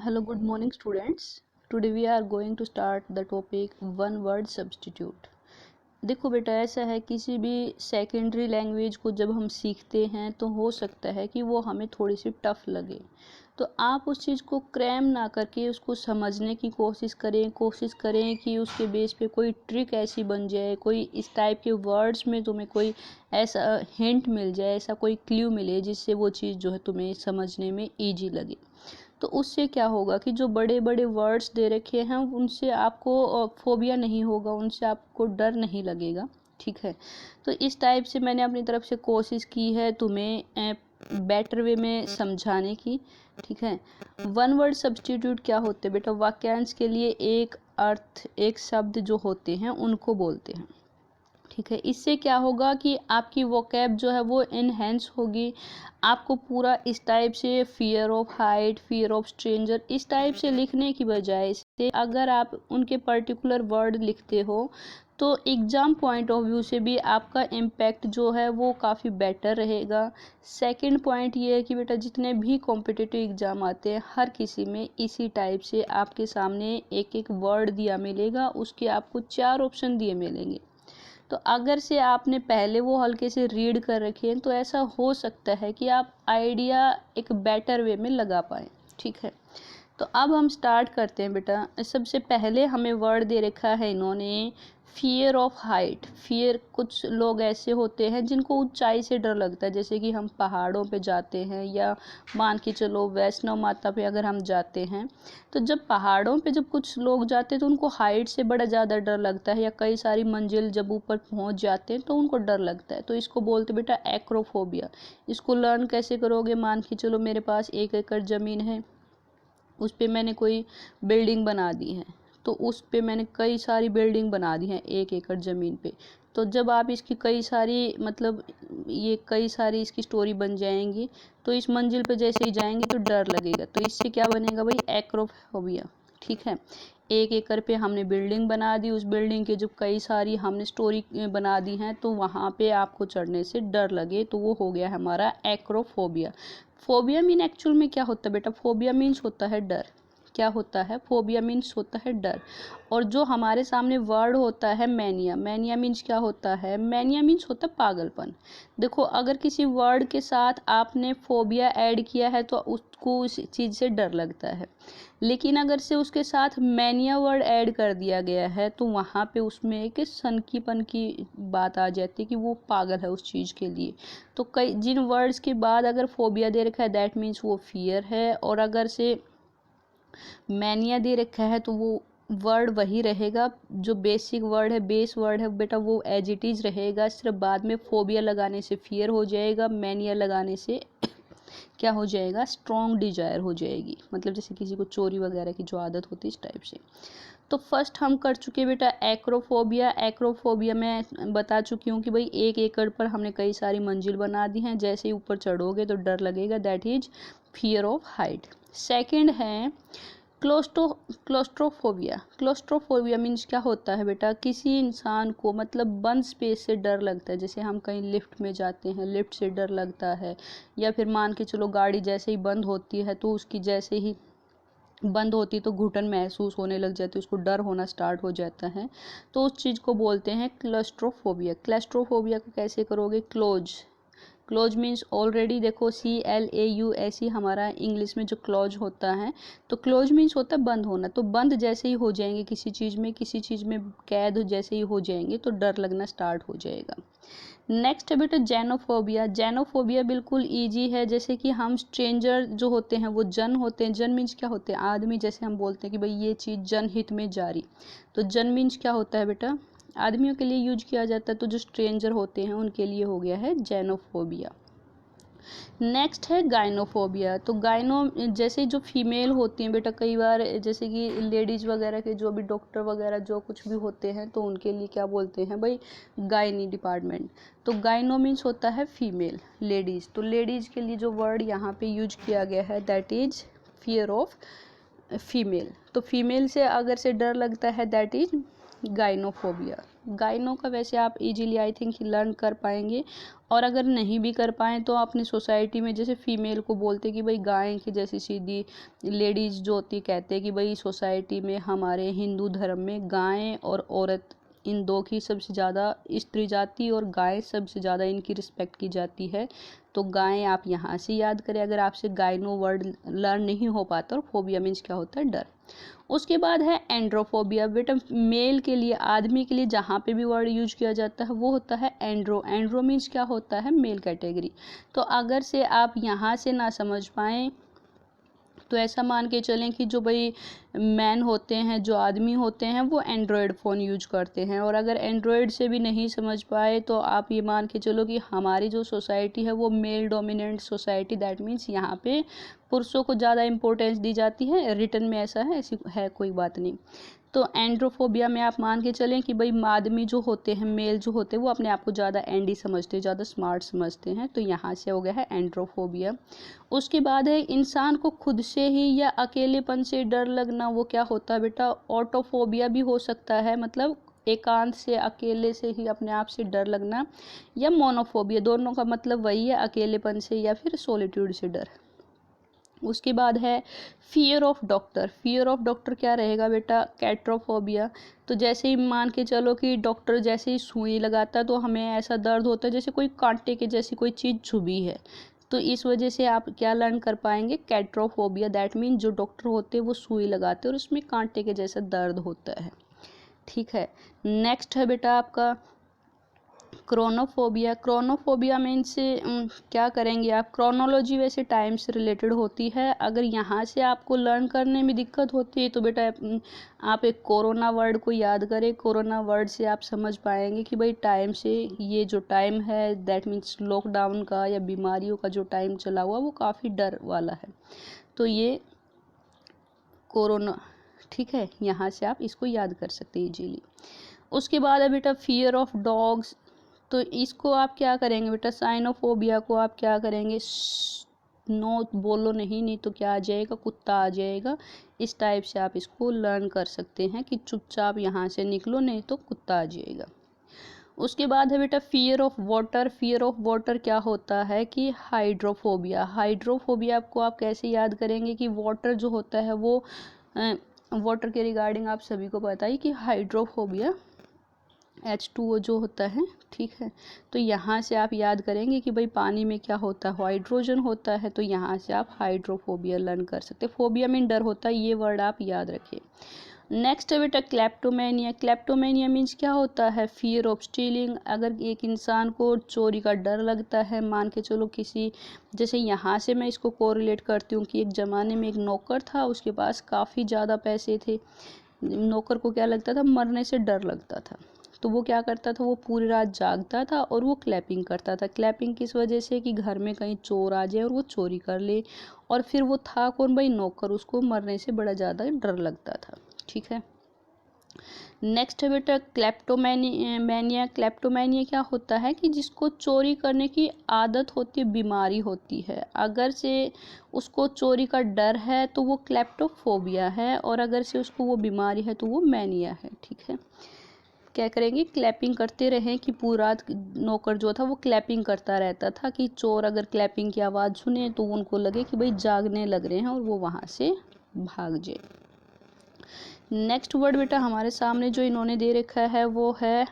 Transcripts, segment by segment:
Hello, good morning, students. Today we are going to start the topic one word substitute. देखो बेटा, ऐसा है किसी भी सेकेंडरी लैंग्वेज को जब हम सीखते हैं तो हो सकता है कि वो हमें थोड़ी सी टफ लगे। तो आप उस चीज़ को क्रैम ना करके उसको समझने की कोशिश करें कि उसके बेस पे कोई ट्रिक ऐसी बन जाए, कोई इस टाइप के वर्ड्स में तुम्हें कोई ऐसा हिंट मिल जाए, ऐसा कोई क्ल्यू मिले जिससे वो चीज़ जो है तुम्हें समझने में ईजी लगे। तो उससे क्या होगा कि जो बड़े बड़े वर्ड्स दे रखे हैं उनसे आपको फोबिया नहीं होगा, उनसे आपको डर नहीं लगेगा। ठीक है, तो इस टाइप से मैंने अपनी तरफ से कोशिश की है तुम्हें बेटर वे में समझाने की। ठीक है, वन वर्ड सब्स्टिट्यूट क्या होते हैं बेटा? वाक्यांश के लिए एक अर्थ, एक शब्द जो होते हैं उनको बोलते हैं। ठीक है, इससे क्या होगा कि आपकी वोकैब जो है वो इनहेंस होगी। आपको पूरा इस टाइप से fear of height, fear of stranger, इस टाइप से लिखने की बजाय से अगर आप उनके पर्टिकुलर वर्ड लिखते हो तो एग्ज़ाम पॉइंट ऑफ व्यू से भी आपका इम्पैक्ट जो है वो काफ़ी बेटर रहेगा। सेकंड पॉइंट ये है कि बेटा जितने भी कॉम्पिटिटिव एग्ज़ाम आते हैं हर किसी में इसी टाइप से आपके सामने एक एक वर्ड दिया मिलेगा, उसके आपको 4 ऑप्शन दिए मिलेंगे। तो अगर से आपने पहले वो हल्के से रीड कर रखे हैं तो ऐसा हो सकता है कि आप आइडिया एक बेटर वे में लगा पाएँ। ठीक है, तो अब हम स्टार्ट करते हैं बेटा। सबसे पहले हमें वर्ड दे रखा है इन्होंने फियर ऑफ हाइट। फियर, कुछ लोग ऐसे होते हैं जिनको ऊंचाई से डर लगता है, जैसे कि हम पहाड़ों पे जाते हैं या मान के चलो वैष्णो माता पे अगर हम जाते हैं तो जब पहाड़ों पे जब कुछ लोग जाते हैं तो उनको हाइट से बड़ा ज़्यादा डर लगता है, या कई सारी मंजिल जब ऊपर पहुंच जाते हैं तो उनको डर लगता है। तो इसको बोलते बेटा एक्रोफोबिया। इसको लर्न कैसे करोगे? मान के चलो मेरे पास 1 एकड़ ज़मीन है, उस पे मैंने कोई बिल्डिंग बना दी है, तो उस पे मैंने कई सारी बिल्डिंग बना दी हैं 1 एकड़ ज़मीन पे। तो जब आप इसकी कई सारी ये कई सारी इसकी स्टोरी बन जाएंगी तो इस मंजिल पे जैसे ही जाएंगे तो डर लगेगा। तो इससे क्या बनेगा भाई? एक्रोफोबिया। ठीक है, 1 एकड़ पे हमने बिल्डिंग बना दी, उस बिल्डिंग के जब कई सारी हमने स्टोरी बना दी हैं तो वहाँ पे आपको चढ़ने से डर लगे, तो वो हो गया हमारा एक्रोफोबिया। फोबिया मीन एक्चुअल में क्या होता है बेटा? फोबिया मीन्स होता है डर। क्या होता है? फोबिया मीन्स होता है डर। और जो हमारे सामने वर्ड होता है मैनिया, मैनिया मीन्स क्या होता है? मैनिया मीन्स होता है पागलपन। देखो, अगर किसी वर्ड के साथ आपने फोबिया ऐड किया है तो उसको उस चीज़ से डर लगता है, लेकिन अगर से उसके साथ मैनिया वर्ड ऐड कर दिया गया है तो वहाँ पे उसमें एक सनकीपन की बात आ जाती है कि वो पागल है उस चीज़ के लिए। तो कई जिन वर्ड्स के बाद अगर फोबिया दे रखा है दैट मीन्स वो फियर है, और अगर से मैनिया दे रखा है तो वो वर्ड वही रहेगा, जो बेसिक वर्ड है, बेस वर्ड है बेटा, वो एज इट इज़ रहेगा। सिर्फ बाद में फोबिया लगाने से फियर हो जाएगा, मैनिया लगाने से क्या हो जाएगा? स्ट्रॉन्ग डिजायर हो जाएगी। मतलब जैसे किसी को चोरी वगैरह की जो आदत होती है इस टाइप से। तो फर्स्ट हम कर चुके बेटा एक्रोफोबिया। एक्रोफोबिया मैं बता चुकी हूँ कि भाई 1 एकड़ पर हमने कई सारी मंजिल बना दी हैं, जैसे ही ऊपर चढ़ोगे तो डर लगेगा, that is fear of height. Second है क्लोस्ट्रोफोबिया। क्लोस्ट्रोफोबिया मीन्स क्या होता है बेटा? किसी इंसान को मतलब बंद स्पेस से डर लगता है, जैसे हम कहीं लिफ्ट में जाते हैं, लिफ्ट से डर लगता है, या फिर मान के चलो गाड़ी जैसे ही बंद होती है तो उसकी जैसे ही बंद होती तो घुटन महसूस होने लग जाती है, उसको डर होना स्टार्ट हो जाता है, तो उस चीज़ को बोलते हैं क्लस्ट्रोफोबिया। क्लस्ट्रोफोबिया को कैसे करोगे? क्लोज मीन्स ऑलरेडी, देखो CLAU ऐसी हमारा इंग्लिश में जो क्लोज होता है, तो क्लोज मीन्स होता है बंद होना। तो बंद जैसे ही हो जाएंगे किसी चीज़ में कैद जैसे ही हो जाएंगे तो डर लगना स्टार्ट हो जाएगा। नेक्स्ट है बेटा जेनोफोबिया। जेनोफोबिया बिल्कुल ईजी है, जैसे कि हम स्ट्रेंजर जो होते हैं वो जन होते हैं। जन मीन्स क्या होते हैं? आदमी। जैसे हम बोलते हैं कि भाई ये चीज़ जनहित में जारी, तो जन मीन्स क्या होता है बेटा? आदमियों के लिए यूज किया जाता है, तो जो स्ट्रेंजर होते हैं उनके लिए हो गया है जेनोफोबिया। नेक्स्ट है गाइनोफोबिया। तो गाइनो जैसे जो फीमेल होती हैं बेटा, कई बार जैसे कि लेडीज़ वगैरह के जो भी डॉक्टर वगैरह जो कुछ भी होते हैं तो उनके लिए क्या बोलते हैं भाई? Gynae department. तो गाइनो मीन्स होता है फीमेल, लेडीज़। तो लेडीज़ के लिए जो वर्ड यहाँ पे यूज किया गया है that is fear of female. तो फीमेल से अगर से डर लगता है दैट इज गाइनोफोबिया। गाइनो का वैसे आप इजीली आई थिंक लर्न कर पाएंगे, और अगर नहीं भी कर पाएँ तो अपनी सोसाइटी में जैसे फीमेल को बोलते कि भाई गाय की जैसी सीधी, लेडीज़ जो होती कहते हैं कि भाई सोसाइटी में हमारे हिंदू धर्म में गाय और औरत इन दो की सबसे ज़्यादा, स्त्री जाति और गाय सबसे ज़्यादा इनकी रिस्पेक्ट की जाती है। तो गाय आप यहाँ से याद करें अगर आपसे गाइनो वर्ड लर्न नहीं हो पाता। और फोबिया मीन्स क्या होता है, डर। उसके बाद है एंड्रोफोबिया। बेटा मेल के लिए, आदमी के लिए जहाँ पे भी वर्ड यूज किया जाता है वो होता है एंड्रो। एंड्रो मीन्स क्या होता है, मेल कैटेगरी। तो अगर से आप यहाँ से ना समझ पाएँ तो ऐसा मान के चलें कि जो भाई मैन होते हैं, जो आदमी होते हैं, वो एंड्रॉयड फ़ोन यूज करते हैं। और अगर एंड्रॉयड से भी नहीं समझ पाए तो आप ये मान के चलो कि हमारी जो सोसाइटी है वो male dominant society, that means यहाँ पे पुरुषों को ज़्यादा इंपॉर्टेंस दी जाती है। रिटर्न में ऐसा है, ऐसी है कोई बात नहीं। तो एंड्रोफोबिया में आप मान के चलें कि भाई आदमी जो होते हैं, मेल जो होते हैं, वो अपने आप को ज़्यादा एंडी समझते हैं, ज़्यादा स्मार्ट समझते हैं। तो यहाँ से हो गया है एंड्रोफोबिया। उसके बाद है इंसान को खुद से ही या अकेलेपन से डर लगना। वो क्या होता है बेटा, ऑटोफोबिया भी हो सकता है, मतलब एकांत से, अकेले से ही अपने आप से डर लगना, या मोनोफोबिया, दोनों का मतलब वही है, अकेलेपन से या फिर सोलिट्यूड से डर। उसके बाद है fear of doctor. Fear of doctor क्या रहेगा बेटा, कैट्रोफोबिया। तो जैसे ही मान के चलो कि डॉक्टर जैसे ही सुई लगाता है तो हमें ऐसा दर्द होता है जैसे कोई कांटे के जैसी कोई चीज़ चुभी है। तो इस वजह से आप क्या लर्न कर पाएंगे, कैट्रोफोबिया। दैट मीन जो डॉक्टर होते हैं वो सुई लगाते हैं और उसमें कांटे के जैसा दर्द होता है। ठीक है, नेक्स्ट है बेटा आपका क्रोनोफोबिया। क्रोनोफोबिया मीन्स क्या करेंगे आप, क्रोनोलॉजी वैसे टाइम से रिलेटेड होती है। अगर यहाँ से आपको लर्न करने में दिक्कत होती है तो बेटा आप एक कोरोना वर्ड को याद करें। कोरोना वर्ड से आप समझ पाएंगे कि भाई टाइम से, ये जो टाइम है दैट मीन्स लॉकडाउन का या बीमारियों का जो टाइम चला हुआ वो काफ़ी डर वाला है। तो ये कोरोना, ठीक है, यहाँ से आप इसको याद कर सकते हैं इजीली। उसके बाद है बेटा फियर ऑफ डॉग्स। तो इसको आप क्या करेंगे बेटा, साइनोफोबिया को आप क्या करेंगे, नो बोलो नहीं तो क्या आ जाएगा, कुत्ता आ जाएगा। इस टाइप से आप इसको लर्न कर सकते हैं कि चुपचाप यहाँ से निकलो नहीं तो कुत्ता आ जाएगा। उसके बाद है बेटा fear of water. Fear of water क्या होता है कि हाइड्रोफोबिया। हाइड्रोफोबिया आपको आप कैसे याद करेंगे कि वाटर जो होता है वो वाटर के रिगार्डिंग आप सभी को पता है कि हाइड्रोफोबिया H2O जो होता है, ठीक है। तो यहाँ से आप याद करेंगे कि भाई पानी में क्या होता है, हाइड्रोजन होता है। तो यहाँ से आप हाइड्रोफोबिया लर्न कर सकते हैं। फोबिया मीन डर होता है, ये वर्ड आप याद रखिए। नेक्स्ट है बेटा क्लेप्टोमेनिया। क्लेप्टोमेनिया मीन्स क्या होता है, फियर ऑफ स्टीलिंग। अगर एक इंसान को चोरी का डर लगता है, मान के चलो किसी, जैसे यहाँ से मैं इसको कोरिलेट करती हूँ कि एक ज़माने में एक नौकर था, उसके पास काफ़ी ज़्यादा पैसे थे। नौकर को क्या लगता था, मरने से डर लगता था। तो वो क्या करता था, वो पूरी रात जागता था और वो क्लैपिंग करता था। क्लैपिंग किस वजह से, कि घर में कहीं चोर आ जाए और वो चोरी कर ले। और फिर वो था कौन, भाई नौकर, उसको मरने से बड़ा ज़्यादा डर लगता था। ठीक है, नेक्स्ट है बेटा क्लेप्टोमेनिया। क्लेप्टोमेनिया क्या होता है कि जिसको चोरी करने की आदत होती है, बीमारी होती है। अगर से उसको चोरी का डर है तो वो क्लेप्टोफोबिया है, और अगर से उसको वो बीमारी है तो वो मैनिया है। ठीक है, क्या करेंगे, क्लैपिंग करते रहें कि पूरा रात नौकर जो था वो क्लैपिंग करता रहता था कि चोर अगर क्लैपिंग की आवाज़ सुने तो उनको लगे कि भाई जागने लग रहे हैं और वो वहाँ से भाग जाए। नेक्स्ट वर्ड बेटा हमारे सामने जो इन्होंने दे रखा है वो है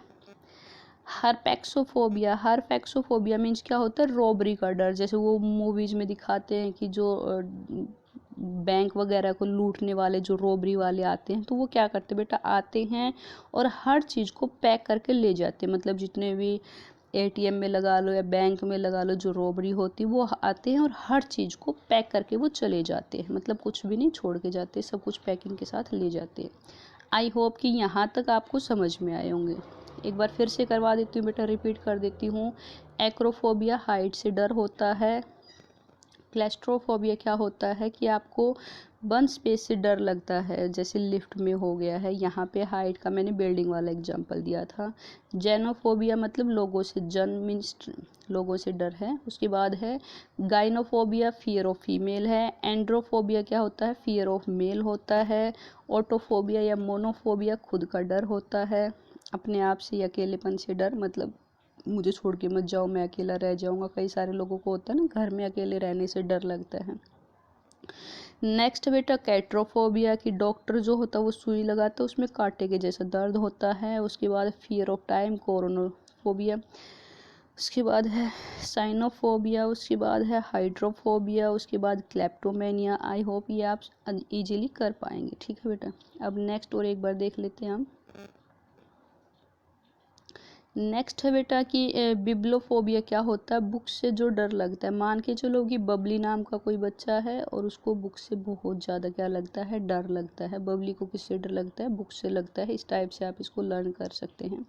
हरपैक्सोफोबिया। हरपैक्सोफोबिया मीन्स क्या होता है, रॉबरी का डर। जैसे वो मूवीज़ में दिखाते हैं कि जो बैंक वगैरह को लूटने वाले, जो रॉबरी वाले आते हैं, तो वो क्या करते बेटा, आते हैं और हर चीज़ को पैक करके ले जाते हैं। मतलब जितने भी ATM में लगा लो या बैंक में लगा लो जो रॉबरी होती है, वो आते हैं और हर चीज़ को पैक करके वो चले जाते हैं। मतलब कुछ भी नहीं छोड़ के जाते, सब कुछ पैकिंग के साथ ले जाते हैं। आई होप कि यहाँ तक आपको समझ में आए होंगे। एक बार फिर से करवा देती हूँ बेटा, रिपीट कर देती हूँ। एक्रोफोबिया हाइट से डर होता है। क्लैस्ट्रोफोबिया क्या होता है कि आपको बंद स्पेस से डर लगता है, जैसे लिफ्ट में हो गया है। यहाँ पे हाइट का मैंने बिल्डिंग वाला एग्जांपल दिया था। जेनोफोबिया मतलब लोगों से, जन मीन्स लोगों से डर है। उसके बाद है गाइनोफोबिया, फियर ऑफ फीमेल है। एंड्रोफोबिया क्या होता है, फियर ऑफ मेल होता है। ऑटोफोबिया या मोनोफोबिया खुद का डर होता है, अपने आप से या अकेलेपन से डर, मतलब मुझे छोड़ के मत जाओ, मैं अकेला रह जाऊंगा। कई सारे लोगों को होता है ना, घर में अकेले रहने से डर लगता है। नेक्स्ट बेटा कैट्रोफोबिया की डॉक्टर जो होता है वो सुई लगाता है, उसमें कांटे के जैसा दर्द होता है। उसके बाद फियर ऑफ टाइम, कोरोनोफोबिया। उसके बाद है साइनोफोबिया। उसके बाद है हाइड्रोफोबिया। उसके बाद क्लेप्टोमेनिया। आई होप ये आप इजीली कर पाएंगे, ठीक है बेटा। अब नेक्स्ट और एक बार देख लेते हैं हम। नेक्स्ट है बेटा कि बिब्लोफोबिया क्या होता है, बुक से जो डर लगता है। मान के चलो कि बबली नाम का कोई बच्चा है और उसको बुक से बहुत ज़्यादा क्या लगता है, डर लगता है। बबली को किससे डर लगता है, बुक से लगता है। इस टाइप से आप इसको लर्न कर सकते हैं।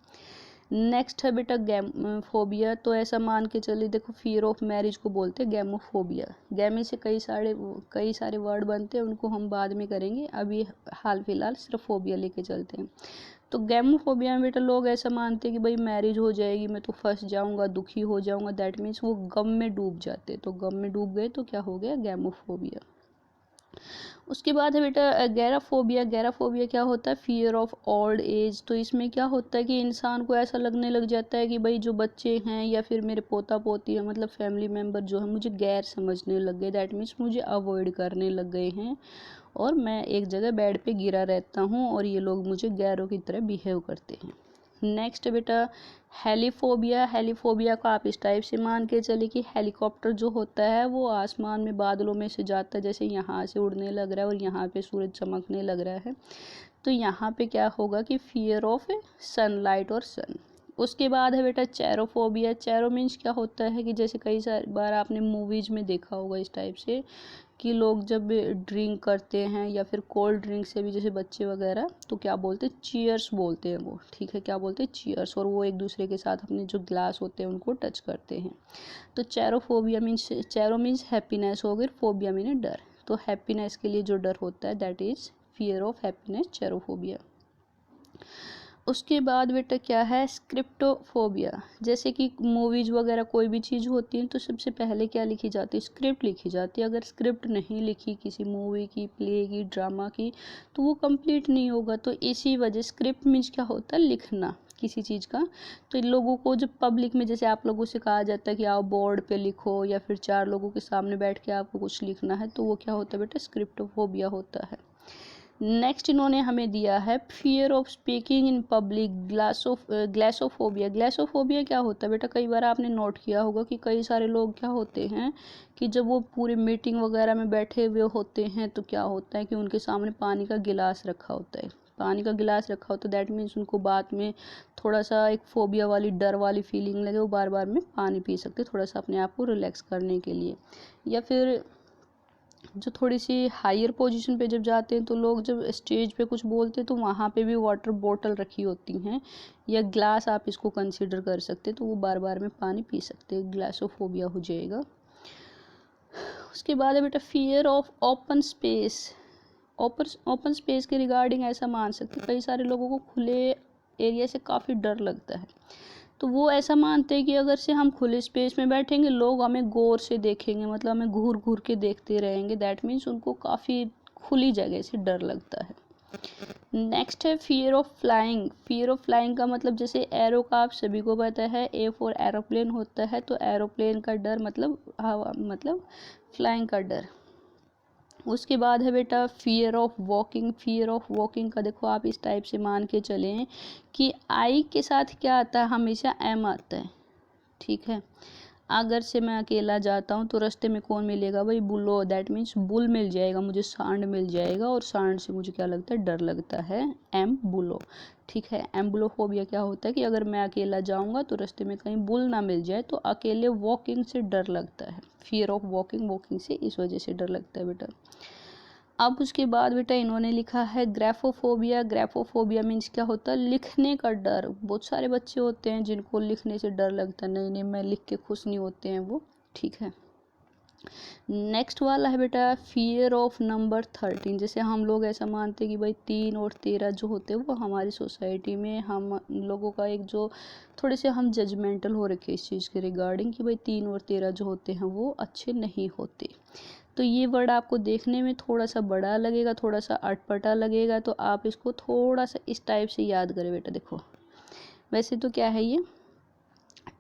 नेक्स्ट है बेटा गैमोफोबिया। तो ऐसा मान के चलिए, देखो फियर ऑफ मैरिज को बोलते हैं गैमोफोबिया। गैमे से कई सारे वर्ड बनते हैं, उनको हम बाद में करेंगे, अभी हाल फिलहाल सिर्फ फोबिया लेके चलते हैं। तो गैमोफोबिया में बेटा लोग ऐसा मानते हैं कि भाई मैरिज हो जाएगी, मैं तो फंस जाऊंगा, दुखी हो जाऊंगा। दैट मीन्स वो गम में डूब जाते, तो गम में डूब गए तो क्या हो गया, गैमोफोबिया। उसके बाद है बेटा गैराफोबिया। गैराफोबिया क्या होता है, फियर ऑफ ओल्ड एज। तो इसमें क्या होता है कि इंसान को ऐसा लगने लग जाता है कि भाई जो बच्चे हैं या फिर मेरे पोता पोती है, मतलब फैमिली मेम्बर जो है, मुझे गैर समझने लग गए। दैट मीन्स मुझे अवॉइड करने लग गए हैं और मैं एक जगह बेड पे गिरा रहता हूँ और ये लोग मुझे गैरों की तरह बिहेव करते हैं। नेक्स्ट बेटा हेलीफोबिया। हेलीफोबिया को आप इस टाइप से मान के चले कि हेलीकॉप्टर जो होता है वो आसमान में बादलों में से जाता है, जैसे यहाँ से उड़ने लग रहा है और यहाँ पे सूरज चमकने लग रहा है। तो यहाँ पे क्या होगा कि फियर ऑफ सनलाइट और सन। उसके बाद है बेटा चेरोफोबिया। चेरो मीन्स क्या होता है कि जैसे कई सारी बार आपने मूवीज में देखा होगा इस टाइप से कि लोग जब ड्रिंक करते हैं या फिर कोल्ड ड्रिंक से भी, जैसे बच्चे वगैरह, तो क्या बोलते हैं, चीयर्स बोलते हैं वो, ठीक है, क्या बोलते हैं, चीयर्स। और वो एक दूसरे के साथ अपने जो ग्लास होते हैं उनको टच करते हैं। तो चेरोफोबिया मीन्स, चेरो मीन्स हैप्पीनेस हो गई, फोबिया मीन्स डर। तो हैप्पीनेस के लिए जो डर होता है that is fear of happiness, cherophobia. उसके बाद बेटा क्या है, स्क्रिप्टोफोबिया। जैसे कि मूवीज वगैरह कोई भी चीज़ होती है तो सबसे पहले क्या लिखी जाती है, स्क्रिप्ट लिखी जाती है। अगर स्क्रिप्ट नहीं लिखी किसी मूवी की, प्ले की, ड्रामा की, तो वो कंप्लीट नहीं होगा। तो इसी वजह, स्क्रिप्ट मीन्स क्या होता है, लिखना किसी चीज़ का। तो इन लोगों को जब पब्लिक में, जैसे आप लोगों से कहा जाता है कि आप बोर्ड पे लिखो या फिर 4 लोगों के सामने बैठ के आपको कुछ लिखना है, तो वो क्या होता है बेटा, स्क्रिप्टोफोबिया होता है। नेक्स्ट इन्होंने हमें दिया है fear of speaking in public, glossophobia. Glossophobia क्या होता है बेटा, कई बार आपने नोट किया होगा कि कई सारे लोग क्या होते हैं कि जब वो पूरी मीटिंग वगैरह में बैठे हुए होते हैं तो क्या होता है कि उनके सामने पानी का गिलास रखा होता है। पानी का गिलास रखा होता है, दैट मीन्स उनको बात में थोड़ा सा एक फोबिया वाली, डर वाली फीलिंग लगे, वो बार बार में पानी पी सकते, थोड़ा सा अपने आप को रिलैक्स करने के लिए। या फिर जो थोड़ी सी हायर पोजीशन पे जब जाते हैं तो लोग जब स्टेज पे कुछ बोलते हैं तो वहाँ पे भी वाटर बोतल रखी होती हैं या ग्लास, आप इसको कंसीडर कर सकते हैं, तो वो बार बार में पानी पी सकते हैं, ग्लासोफोबिया हो जाएगा। उसके बाद है बेटा fear of open space. Open space के रिगार्डिंग ऐसा मान सकते हैं, कई सारे लोगों को खुले एरिया से काफ़ी डर लगता है। तो वो ऐसा मानते हैं कि अगर से हम खुले स्पेस में बैठेंगे लोग हमें गौर से देखेंगे, मतलब हमें घूर घूर के देखते रहेंगे। दैट मीन्स उनको काफ़ी खुली जगह से डर लगता है। नेक्स्ट है fear of flying. Fear of flying का मतलब, जैसे एरो का आप सभी को पता है, ए फॉर एरोप्लेन होता है, तो एरोप्लेन का डर मतलब हवा, मतलब फ्लाइंग का डर। उसके बाद है बेटा fear of walking. Fear of walking का देखो आप इस टाइप से मान के चलें कि आई के साथ क्या आता है, हमेशा एम आता है, ठीक है। अगर से मैं अकेला जाता हूँ तो रास्ते में कौन मिलेगा भाई, बुलो। दैट मीन्स बुल मिल जाएगा मुझे, सांड मिल जाएगा, और सांड से मुझे क्या लगता है, डर लगता है, एम बुलो, ठीक है। एम्बुलोफोबिया क्या होता है कि अगर मैं अकेला जाऊँगा तो रास्ते में कहीं बुल ना मिल जाए, तो अकेले वॉकिंग से डर लगता है। फियर ऑफ वॉकिंग, वॉकिंग से इस वजह से डर लगता है बेटा। अब उसके बाद बेटा इन्होंने लिखा है ग्राफोफोबिया। ग्राफोफोबिया मीन्स क्या होता है, लिखने का डर। बहुत सारे बच्चे होते हैं जिनको लिखने से डर लगता है, नहीं नहीं मैं लिख के खुश नहीं होते हैं वो, ठीक है। नेक्स्ट वाला है बेटा फियर ऑफ नंबर 13। जैसे हम लोग ऐसा मानते हैं कि भाई 3 और 13 जो होते हैं वो हमारी सोसाइटी में हम लोगों का एक जो थोड़े से हम जजमेंटल हो रखे इस चीज़ के रिगार्डिंग कि भाई 3 और 13 जो होते हैं वो अच्छे नहीं होते। तो ये वर्ड आपको देखने में थोड़ा सा बड़ा लगेगा, थोड़ा सा अटपटा लगेगा, तो आप इसको थोड़ा सा इस टाइप से याद करें बेटा। देखो वैसे तो क्या है ये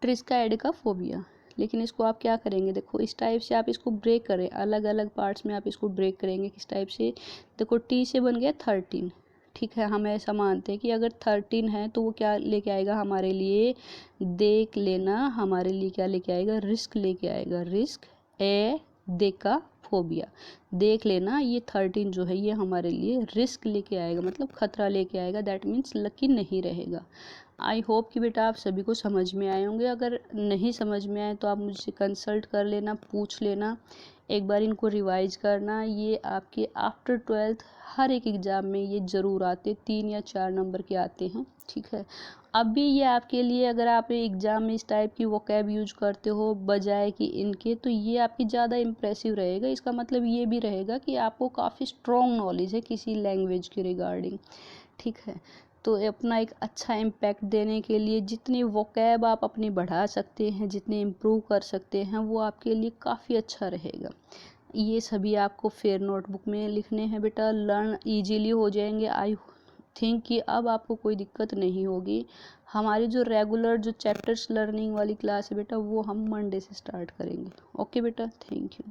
ट्रिस्काइडेकाफोबिया, लेकिन इसको आप क्या करेंगे, देखो इस टाइप से आप इसको ब्रेक करें, अलग अलग पार्ट्स में आप इसको ब्रेक करेंगे किस टाइप से। देखो टी से बन गया 13, ठीक है। हम ऐसा मानते हैं कि अगर 13 है तो वो क्या लेके आएगा हमारे लिए, देख लेना, हमारे लिए क्या लेके आएगा, रिस्क लेके आएगा। रिस्क ए देखा फोबिया, देख लेना, ये 13 जो है ये हमारे लिए रिस्क लेके आएगा, मतलब खतरा लेके आएगा। दैट मीन्स लकी नहीं रहेगा। आई होप कि बेटा आप सभी को समझ में आए होंगे। अगर नहीं समझ में आए तो आप मुझसे कंसल्ट कर लेना, पूछ लेना, एक बार इनको रिवाइज करना। ये आपके आफ्टर 12th हर एक एग्ज़ाम में ये ज़रूर आते, 3 या 4 नंबर के आते हैं, ठीक है। अब भी ये आपके लिए, अगर आप एग्ज़ाम में इस टाइप की वोकैब यूज करते हो बजाय कि इनके, तो ये आपकी ज़्यादा इम्प्रेसिव रहेगा। इसका मतलब ये भी रहेगा कि आपको काफ़ी स्ट्रॉन्ग नॉलेज है किसी लैंग्वेज के रिगार्डिंग, ठीक है। तो अपना एक अच्छा इम्पैक्ट देने के लिए जितनी वोकैब आप अपनी बढ़ा सकते हैं, जितने इम्प्रूव कर सकते हैं, वो आपके लिए काफ़ी अच्छा रहेगा। ये सभी आपको फेयर नोटबुक में लिखने हैं बेटा, लर्न इजीली हो जाएंगे। आई थिंक कि अब आपको कोई दिक्कत नहीं होगी। हमारी जो रेगुलर जो चैप्टर्स लर्निंग वाली क्लास है बेटा, वो हम मंडे से स्टार्ट करेंगे। ओके बेटा, थैंक यू।